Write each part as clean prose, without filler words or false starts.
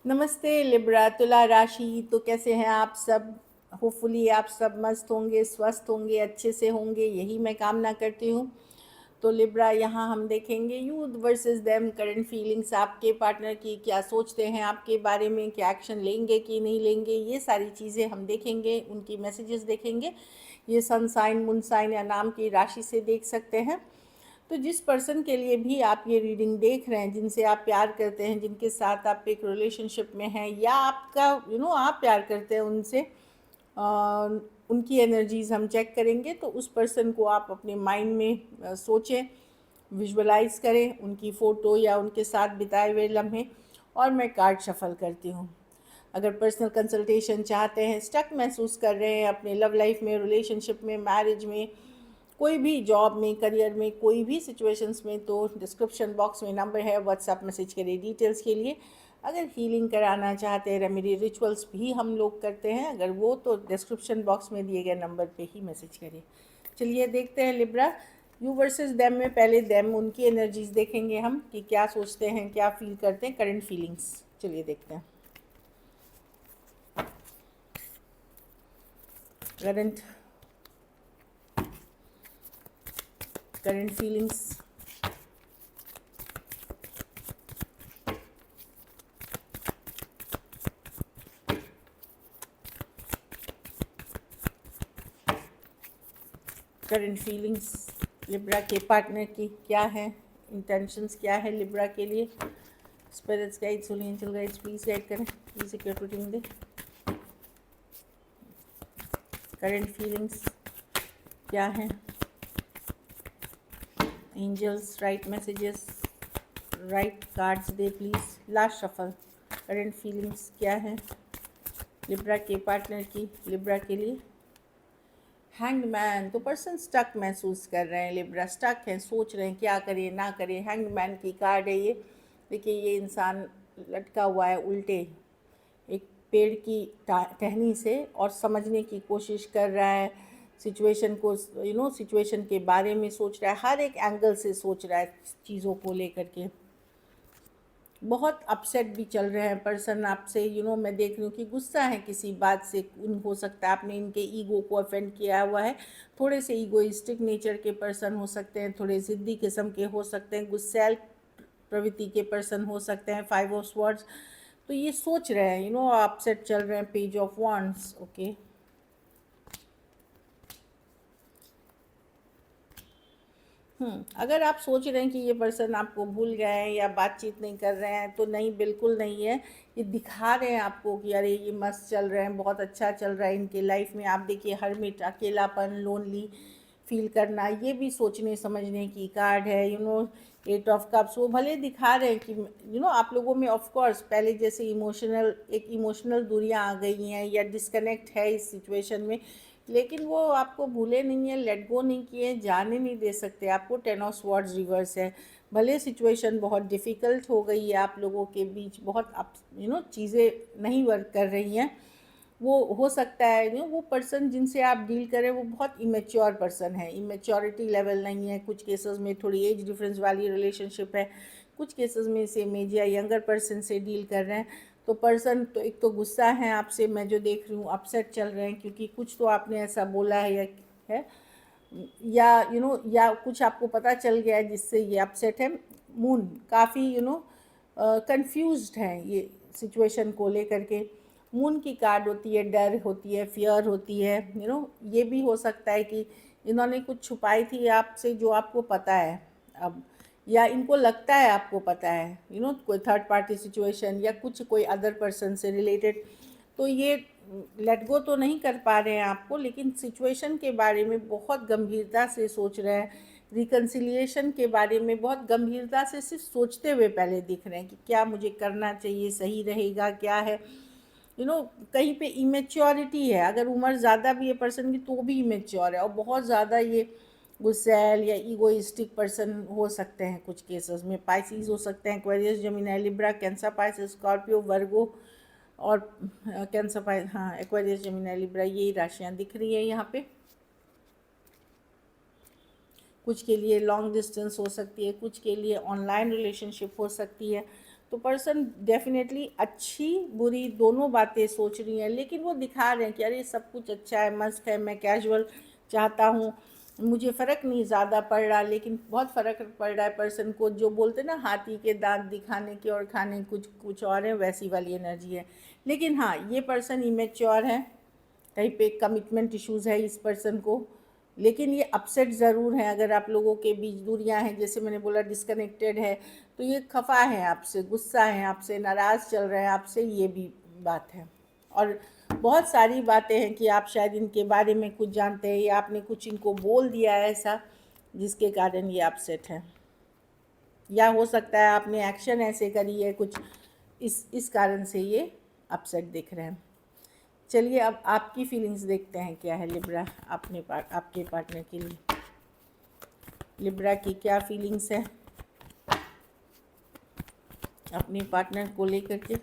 नमस्ते लिब्रा तुला राशि। तो कैसे हैं आप सब? होपफुली आप सब मस्त होंगे, स्वस्थ होंगे, अच्छे से होंगे, यही मैं कामना करती हूँ। तो लिब्रा, यहाँ हम देखेंगे youth versus them, current feelings आपके पार्टनर की, क्या सोचते हैं आपके बारे में, क्या एक्शन लेंगे कि नहीं लेंगे, ये सारी चीज़ें हम देखेंगे, उनकी मैसेजेस देखेंगे। ये सन साइन, मून साइन या नाम की राशि से देख सकते हैं। तो जिस पर्सन के लिए भी आप ये रीडिंग देख रहे हैं, जिनसे आप प्यार करते हैं, जिनके साथ आप एक रिलेशनशिप में हैं, या आपका आप प्यार करते हैं उनसे, उनकी एनर्जीज़ हम चेक करेंगे। तो उस पर्सन को आप अपने माइंड में सोचें, विजुअलाइज करें उनकी फ़ोटो या उनके साथ बिताए हुए लम्हे, और मैं कार्ड शफल करती हूँ। अगर पर्सनल कंसल्टेशन चाहते हैं, स्टक महसूस कर रहे हैं अपने लव लाइफ में, रिलेशनशिप में, मैरिज में, कोई भी जॉब में, करियर में, कोई भी सिचुएशंस में, तो डिस्क्रिप्शन बॉक्स में नंबर है, व्हाट्सएप मैसेज करिए डिटेल्स के लिए। अगर हीलिंग कराना चाहते हैं, रेमेडी रिचुअल्स भी हम लोग करते हैं, अगर वो तो डिस्क्रिप्शन बॉक्स में दिए गए नंबर पे ही मैसेज करिए। चलिए देखते हैं लिब्रा, यू वर्सेस देम में पहले देम, उनकी एनर्जीज देखेंगे हम कि क्या सोचते हैं, क्या फील करते हैं, करंट फीलिंग्स। चलिए देखते हैं current feelings. Current feelings Libra के पार्टनर की क्या है, इंटेंशंस क्या है लिब्रा के लिए। Spirits guides, holy angel guides, please guide करें, प्लीज सिक्योर रीडिंग दें। करंट फीलिंग्स क्या है, angels right messages, right cards दे please. Last shuffle, current feelings क्या है लिब्रा के पार्टनर की, लिब्रा के लिए। हैंग्ड मैन, तो पर्सन स्टक महसूस कर रहे हैं लिब्रा, स्टक हैं, सोच रहे हैं क्या करें ना करें। हैंग्ड मैन की कार्ड है ये। देखिए ये इंसान लटका हुआ है उल्टे एक पेड़ की टहनी से, और समझने की कोशिश कर रहा है सिचुएशन को, सिचुएशन के बारे में सोच रहा है, हर एक एंगल से सोच रहा है चीज़ों को लेकर के। बहुत अपसेट भी चल रहे हैं पर्सन आपसे, मैं देख रही हूँ कि गुस्सा है किसी बात से। हो सकता है आपने इनके ईगो को ऑफेंड किया हुआ है। थोड़े से ईगोइस्टिक नेचर के पर्सन हो सकते हैं, थोड़े ज़िद्दी किस्म के हो सकते हैं, गुस्सैल प्रवृत्ति के पर्सन हो सकते हैं। 5 ऑफ स्वॉर्ड्स, तो ये सोच रहे हैं, अपसेट चल रहे हैं। Page of wands, okay. अगर आप सोच रहे हैं कि ये पर्सन आपको भूल गए हैं या बातचीत नहीं कर रहे हैं, तो नहीं, बिल्कुल नहीं है। ये दिखा रहे हैं आपको कि अरे ये मस्त चल रहे हैं, बहुत अच्छा चल रहा है इनके लाइफ में। आप देखिए हरमिट, अकेलापन, लोनली फील करना, ये भी सोचने समझने की कार्ड है। 8 ऑफ कप्स, वो भले दिखा रहे हैं कि आप लोगों में ऑफ कोर्स पहले जैसे इमोशनल दूरियां आ गई हैं या डिस्कनेक्ट है इस सिचुएशन में, लेकिन वो आपको भूले नहीं है, लेट गो नहीं किए, जाने नहीं दे सकते आपको। 10 ऑफ स्वॉर्ड्स रिवर्स है। भले सिचुएशन बहुत डिफ़िकल्ट हो गई है आप लोगों के बीच, बहुत आप चीज़ें नहीं वर्क कर रही हैं, वो हो सकता है वो पर्सन जिनसे आप डील करें वो बहुत इमेच्योर पर्सन है, इमेच्योरिटी लेवल नहीं है। कुछ केसेस में थोड़ी एज डिफरेंस वाली रिलेशनशिप है, कुछ केसेस में सेम एज या यंगर पर्सन से डील कर रहे हैं। तो पर्सन तो एक तो गुस्सा है आपसे, मैं जो देख रही हूँ अपसेट चल रहे हैं, क्योंकि कुछ तो आपने ऐसा बोला है या कुछ आपको पता चल गया है जिससे ये अपसेट है। मून काफ़ी कंफ्यूज्ड हैं ये सिचुएशन को लेकर के। मून की कार्ड होती है, डर होती है, फियर होती है। ये भी हो सकता है कि इन्होंने कुछ छुपाई थी आपसे जो आपको पता है अब, या इनको लगता है आपको पता है, कोई थर्ड पार्टी सिचुएशन या कुछ कोई अदर पर्सन से रिलेटेड। तो ये लेट गो तो नहीं कर पा रहे हैं आपको, लेकिन सिचुएशन के बारे में बहुत गंभीरता से सोच रहे हैं। रिकन्सिलिएशन के बारे में बहुत गंभीरता से सिर्फ सोचते हुए पहले दिख रहे हैं कि क्या मुझे करना चाहिए, सही रहेगा क्या है। कहीं पे इमेच्योरिटी है। अगर उम्र ज़्यादा भी है पर्सन की तो भी इमेच्योर है, और बहुत ज़्यादा ये गुस्सैल या ईगोइस्टिक पर्सन हो सकते हैं कुछ केसेस में। पाइसिस हो सकते हैं, Aquarius, Gemini, Libra, Cancer, Pisces, Scorpio, Virgo और कैंसर, पाइस, हाँ, एक्वेरियस, जेमिनी, लिब्रा, यही राशियाँ दिख रही है यहाँ पे। कुछ के लिए लॉन्ग डिस्टेंस हो सकती है, कुछ के लिए ऑनलाइन रिलेशनशिप हो सकती है, तो पर्सन डेफिनेटली अच्छी बुरी दोनों बातें सोच रही हैं, लेकिन वो दिखा रहे हैं कि अरे सब कुछ अच्छा है, मस्त है, मैं कैजुअल चाहता हूँ, मुझे फ़र्क नहीं ज़्यादा पड़ रहा, लेकिन बहुत फ़र्क पड़ रहा है पर्सन को। जो बोलते हैं ना, हाथी के दांत दिखाने के और खाने कुछ कुछ और है, वैसी वाली एनर्जी है। लेकिन हाँ, ये पर्सन इमेच्योर है, कहीं पे कमिटमेंट इश्यूज़ है इस पर्सन को, लेकिन ये अपसेट ज़रूर है। अगर आप लोगों के बीच दूरियां हैं, जैसे मैंने बोला डिस्कनेक्टेड है, तो ये खफा है आपसे, गुस्सा है आपसे, नाराज़ चल रहे हैं आपसे, ये भी बात है। और बहुत सारी बातें हैं कि आप शायद इनके बारे में कुछ जानते हैं या आपने कुछ इनको बोल दिया है ऐसा जिसके कारण ये अपसेट है, या हो सकता है आपने एक्शन ऐसे करी है कुछ, इस कारण से ये अपसेट दिख रहे हैं। चलिए अब आपकी फीलिंग्स देखते हैं क्या है लिब्रा, आपके पार्टनर के लिए लिब्रा की क्या फीलिंग्स है अपने पार्टनर को लेकर के।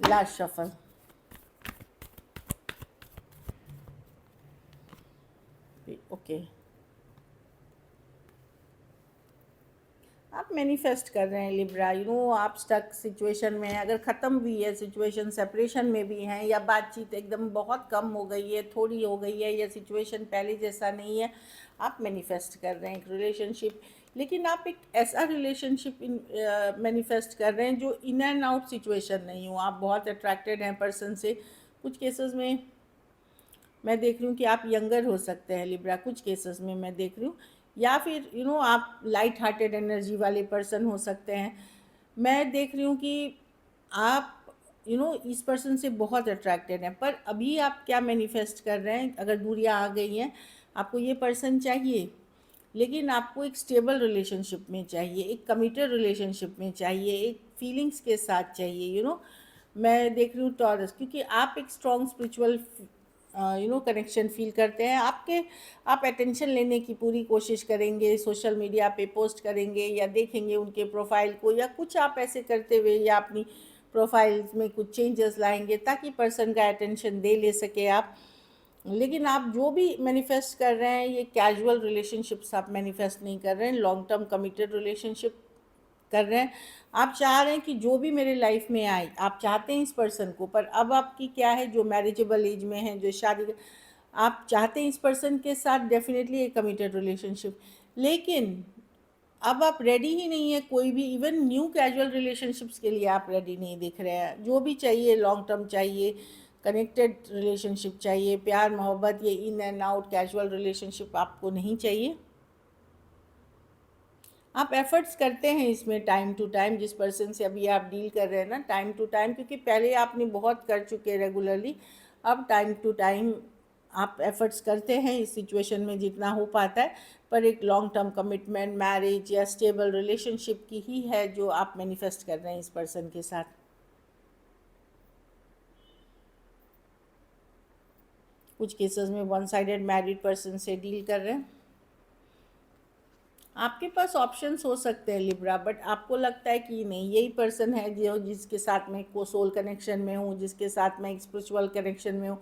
Last shuffle, okay. आप मैनिफेस्ट कर रहे हैं लिब्रा, आप स्टक सिचुएशन में हैं, अगर ख़त्म भी है सिचुएशन, सेपरेशन में भी हैं, या बातचीत एकदम बहुत कम हो गई है, थोड़ी हो गई है, या सिचुएशन पहले जैसा नहीं है, आप मैनिफेस्ट कर रहे हैं एक रिलेशनशिप। लेकिन आप एक ऐसा रिलेशनशिप मैनिफेस्ट कर रहे हैं जो इन एंड आउट सिचुएशन नहीं हो। आप बहुत अट्रैक्टेड हैं पर्सन से। कुछ केसेस में मैं देख रही हूँ कि आप यंगर हो सकते हैं लिब्रा, कुछ केसेस में मैं देख रही हूँ, या फिर आप लाइट हार्टेड एनर्जी वाले पर्सन हो सकते हैं। मैं देख रही हूँ कि आप इस पर्सन से बहुत अट्रैक्टेड हैं, पर अभी आप क्या मैनिफेस्ट कर रहे हैं, अगर दूरियां आ गई हैं, आपको ये पर्सन चाहिए, लेकिन आपको एक स्टेबल रिलेशनशिप में चाहिए, एक कमिटेड रिलेशनशिप में चाहिए, एक फीलिंग्स के साथ चाहिए। मैं देख रही हूँ टॉरस, क्योंकि आप एक स्ट्रॉन्ग स्पिरिचुअल कनेक्शन फील करते हैं। आप अटेंशन लेने की पूरी कोशिश करेंगे, सोशल मीडिया पे पोस्ट करेंगे या देखेंगे उनके प्रोफाइल को, या कुछ आप ऐसे करते हुए या अपनी प्रोफाइल्स में कुछ चेंजेस लाएंगे ताकि पर्सन का अटेंशन दे ले सके आप। लेकिन आप जो भी मैनिफेस्ट कर रहे हैं, ये कैजुअल रिलेशनशिप्स आप मैनिफेस्ट नहीं कर रहे हैं, लॉन्ग टर्म कमिटेड रिलेशनशिप कर रहे हैं। आप चाह रहे हैं कि जो भी मेरे लाइफ में आए, आप चाहते हैं इस पर्सन को, पर अब आपकी क्या है, जो मैरिजेबल एज में है, जो शादी, आप चाहते हैं इस पर्सन के साथ डेफिनेटली एक कमिटेड रिलेशनशिप, लेकिन अब आप रेडी ही नहीं है कोई भी, इवन न्यू कैजुअल रिलेशनशिप्स के लिए आप रेडी नहीं दिख रहे हैं। जो भी चाहिए लॉन्ग टर्म चाहिए, कनेक्टेड रिलेशनशिप चाहिए, प्यार मोहब्बत, ये in and out casual relationship आपको नहीं चाहिए। आप एफर्ट्स करते हैं इसमें टाइम टू टाइम, जिस पर्सन से अभी आप डील कर रहे हैं ना, टाइम टू टाइम, क्योंकि पहले आपने बहुत कर चुके रेगुलरली, अब टाइम टू टाइम आप एफर्ट्स करते हैं इस सिचुएशन में जितना हो पाता है, पर एक लॉन्ग टर्म कमिटमेंट, मैरिज या स्टेबल रिलेशनशिप की ही है जो आप मैनिफेस्ट कर रहे हैं इस पर्सन के साथ। कुछ केसेस में वन साइडेड मैरिड पर्सन से डील कर रहे हैं। आपके पास ऑप्शंस हो सकते हैं लिब्रा, बट आपको लगता है कि नहीं, यही पर्सन है जो जिसके साथ मैं को सोल कनेक्शन में हूँ, जिसके साथ मैं एक स्पिरिचुअल कनेक्शन में हूँ,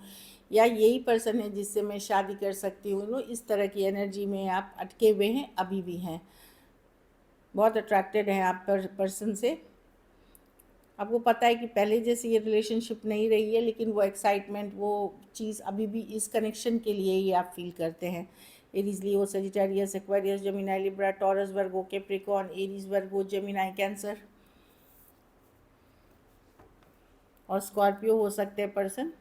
या यही पर्सन है जिससे मैं शादी कर सकती हूँ। इस तरह की एनर्जी में आप अटके हुए हैं, अभी भी हैं, बहुत अट्रैक्टेड हैं आप पर्सन से। आपको पता है कि पहले जैसी ये रिलेशनशिप नहीं रही है, लेकिन वो एक्साइटमेंट, वो चीज़ अभी भी इस कनेक्शन के लिए ही आप फील करते हैं। Aries, Leo, Sagittarius, Aquarius, Gemini, Libra, Taurus, Virgo, Capricorn, Aries, Virgo, Gemini, Cancer और स्कॉर्पियो हो सकते हैं पर्सन।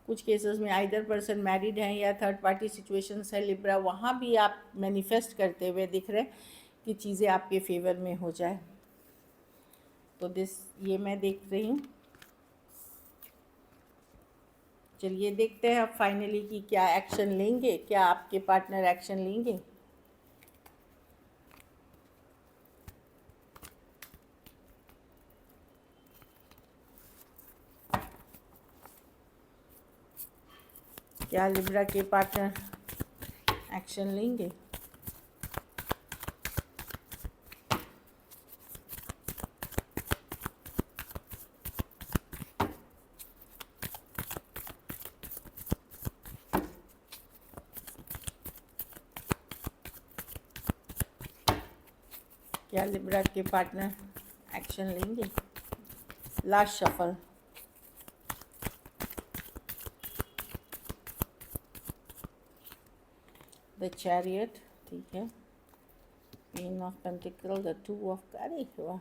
कुछ केसेस में आइदर पर्सन मैरिड हैं या थर्ड पार्टी सिचुएशंस है लिब्रा, वहाँ भी आप मैनिफेस्ट करते हुए दिख रहे हैं कि चीज़ें आपके फेवर में हो जाए। तो ये मैं देख रही हूँ। चलिए देखते हैं अब फाइनली कि क्या एक्शन लेंगे, क्या आपके पार्टनर एक्शन लेंगे। क्या लिब्रा के पार्टनर एक्शन लेंगे। क्या लिब्रा के पार्टनर एक्शन लेंगे? लास्ट शफल, द चैरियट, ठीक है, queen of pentacle, the two of, अरे वाह,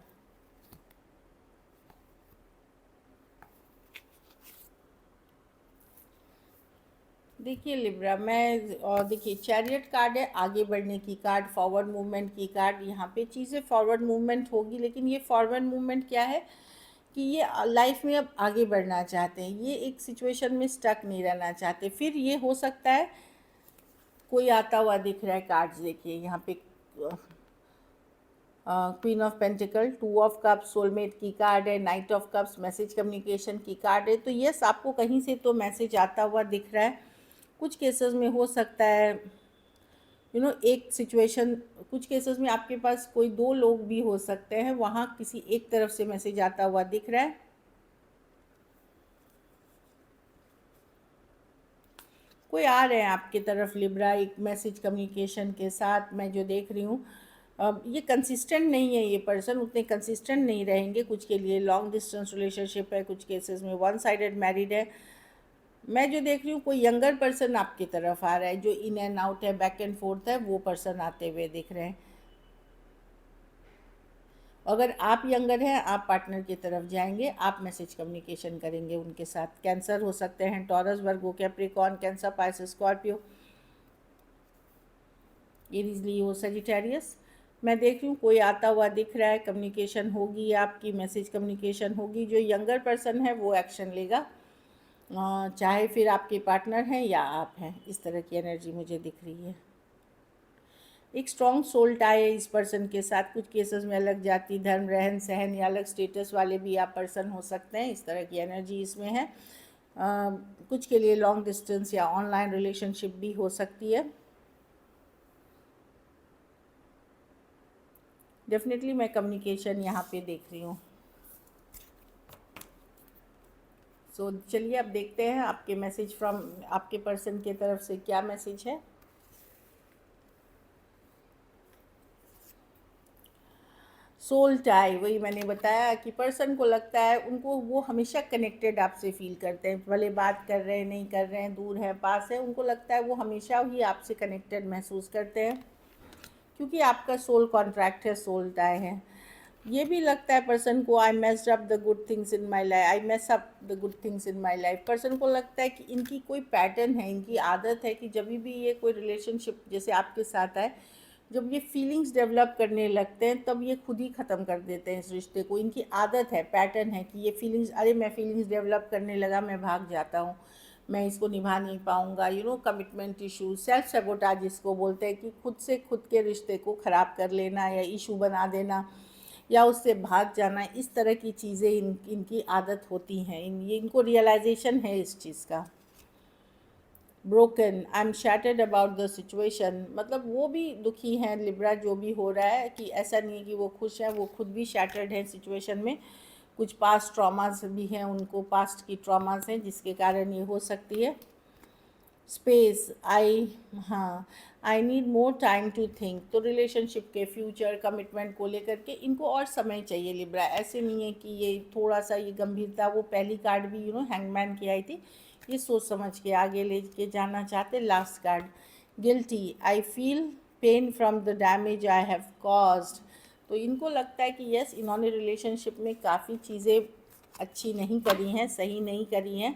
देखिए लिब्रा, मैं और देखिए चैरियट कार्ड है आगे बढ़ने की कार्ड, फॉरवर्ड मूवमेंट की कार्ड। यहाँ पे चीज़ें फॉरवर्ड मूवमेंट होगी, लेकिन ये फॉरवर्ड मूवमेंट क्या है कि ये लाइफ में अब आगे बढ़ना चाहते हैं, ये एक सिचुएशन में स्टक नहीं रहना चाहते। फिर ये हो सकता है कोई आता हुआ दिख रहा है, कार्ड्स देखिए यहाँ पे, queen of pentacle, two of cups soulmate की कार्ड है, night of cups message communication की कार्ड है। तो यस, आपको कहीं से तो मैसेज आता हुआ दिख रहा है। कुछ केसेस में हो सकता है एक सिचुएशन, कुछ केसेस में आपके पास कोई दो लोग भी हो सकते हैं, वहाँ किसी एक तरफ से मैसेज आता हुआ दिख रहा है। कोई आ रहे हैं आपकी तरफ लिब्रा एक मैसेज कम्युनिकेशन के साथ, मैं जो देख रही हूँ। ये कंसिस्टेंट नहीं है, ये पर्सन उतने कंसिस्टेंट नहीं रहेंगे। कुछ के लिए लॉन्ग डिस्टेंस रिलेशनशिप है, कुछ केसेस में वन साइडेड मैरिड है। मैं जो देख रही हूँ कोई यंगर पर्सन आपकी तरफ आ रहा है, जो इन एंड आउट है, बैक एंड फोर्थ है, वो पर्सन आते हुए दिख रहे हैं। अगर आप यंगर हैं, आप पार्टनर की तरफ जाएंगे, आप मैसेज कम्युनिकेशन करेंगे उनके साथ। कैंसर हो सकते हैं, Taurus, Virgo, Capricorn, Cancer, Pisces, Scorpio, Aries, Leo, Sagittarius. मैं देख रही हूँ कोई आता हुआ दिख रहा है, कम्युनिकेशन होगी आपकी, मैसेज कम्युनिकेशन होगी। जो यंगर पर्सन है वो एक्शन लेगा, चाहे फिर आपके पार्टनर हैं या आप हैं। इस तरह की एनर्जी मुझे दिख रही है। एक स्ट्रॉन्ग सोल टाई है इस पर्सन के साथ। कुछ केसेस में अलग जाति, धर्म, रहन सहन या अलग स्टेटस वाले भी आप पर्सन हो सकते हैं, इस तरह की एनर्जी इसमें है। कुछ के लिए लॉन्ग डिस्टेंस या ऑनलाइन रिलेशनशिप भी हो सकती है। डेफिनेटली मैं कम्युनिकेशन यहाँ पे देख रही हूँ। सो चलिए अब देखते हैं आपके मैसेज फ्रॉम आपके पर्सन की तरफ से क्या मैसेज है। सोल टाई, वही मैंने बताया कि पर्सन को लगता है, उनको वो हमेशा कनेक्टेड आपसे फील करते हैं, भले बात कर रहे हैं नहीं कर रहे हैं, दूर है पास है, उनको लगता है वो हमेशा ही आपसे कनेक्टेड महसूस करते हैं, क्योंकि आपका सोल कॉन्ट्रैक्ट है, सोल टाई है। ये भी लगता है पर्सन को, आई messed up the good things in my life, I mess up the good things in my life. Person को लगता है कि इनकी कोई पैटर्न है, इनकी आदत है कि जब भी ये कोई रिलेशनशिप जैसे आपके साथ है, जब ये फीलिंग्स डेवलप करने लगते हैं तब ये खुद ही ख़त्म कर देते हैं इस रिश्ते को। इनकी आदत है, पैटर्न है कि ये फीलिंग्स, अरे मैं फीलिंग्स डेवलप करने लगा, मैं भाग जाता हूँ, मैं इसको निभा नहीं पाऊँगा। कमिटमेंट इशू, सेल्फ सेबोटाज जिसको बोलते हैं, कि खुद से खुद के रिश्ते को ख़राब कर लेना या इशू बना देना या उससे भाग जाना, इस तरह की चीज़ें इनकी आदत होती हैं। इनको रियलाइजेशन है इस चीज़ का। Broken, I am shattered about the situation, मतलब वो भी दुखी हैं लिब्रा, जो भी हो रहा है, कि ऐसा नहीं है कि वो खुश हैं, वो खुद भी शैटर्ड हैं सिचुएशन में। कुछ पास्ट ट्रॉमास भी हैं उनको, पास्ट की ट्रॉमास हैं जिसके कारण ये हो सकती है। Space, I need more time to think, तो रिलेशनशिप के फ्यूचर, कमिटमेंट को लेकर के इनको और समय चाहिए लिब्रा। ऐसे नहीं है कि ये थोड़ा सा ये गंभीरता, वो पहली कार्ड भी हैंगमैन की आई थी, ये सोच समझ के आगे ले के जाना चाहते। Last card, guilty, I feel pain from the damage I have caused, तो इनको लगता है कि यस, इन्होंने रिलेशनशिप में काफ़ी चीज़ें अच्छी नहीं करी हैं, सही नहीं करी हैं,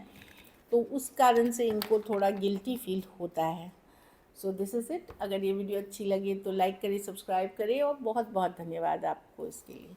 तो उस कारण से इनको थोड़ा गिल्टी फील होता है। So this is it. अगर ये वीडियो अच्छी लगी तो लाइक करें, सब्सक्राइब करें, और बहुत बहुत धन्यवाद आपको इसके लिए।